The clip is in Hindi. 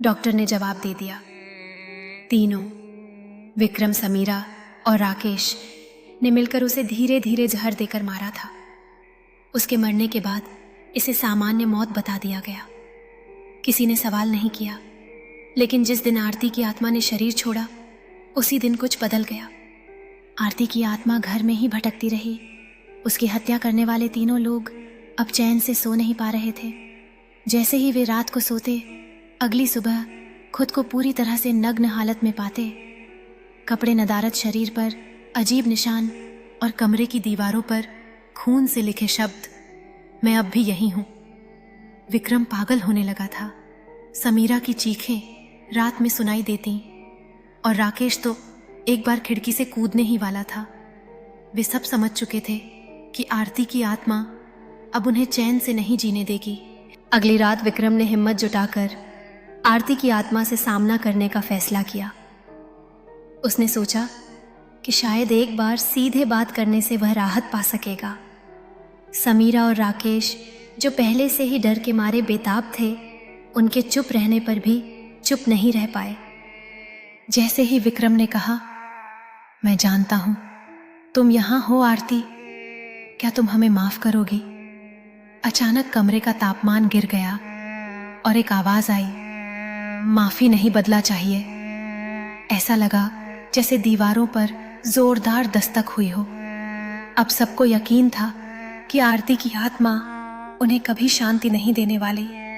डॉक्टर ने जवाब दे दिया। तीनों, विक्रम, समीरा और राकेश ने मिलकर उसे धीरे धीरे जहर देकर मारा था। उसके मरने के बाद इसे सामान्य मौत बता दिया गया। किसी ने सवाल नहीं किया, लेकिन जिस दिन आरती की आत्मा ने शरीर छोड़ा उसी दिन कुछ बदल गया। आरती की आत्मा घर में ही भटकती रही। उसकी हत्या करने वाले तीनों लोग अब चैन से सो नहीं पा रहे थे। जैसे ही वे रात को सोते, अगली सुबह खुद को पूरी तरह से नग्न हालत में पाते। कपड़े नदारद शरीर पर अजीब निशान और कमरे की दीवारों पर खून से लिखे शब्द, मैं अब भी यही हूं। विक्रम पागल होने लगा था। समीरा की चीखें रात में सुनाई देती और राकेश तो एक बार खिड़की से कूदने ही वाला था। वे सब समझ चुके थे कि आरती की आत्मा अब उन्हें चैन से नहीं जीने देगी। अगली रात विक्रम ने हिम्मत जुटाकर आरती की आत्मा से सामना करने का फैसला किया। उसने सोचा कि शायद एक बार सीधे बात करने से वह राहत पा सकेगा। समीरा और राकेश, जो पहले से ही डर के मारे बेताब थे, उनके चुप रहने पर भी चुप नहीं रह पाए। जैसे ही विक्रम ने कहा, मैं जानता हूं तुम यहां हो आरती, क्या तुम हमें माफ करोगी? अचानक कमरे का तापमान गिर गया और एक आवाज आई, माफी नहीं, बदला चाहिए। ऐसा लगा जैसे दीवारों पर जोरदार दस्तक हुई हो। अब सबको यकीन था कि आरती की आत्मा उन्हें कभी शांति नहीं देने वाली।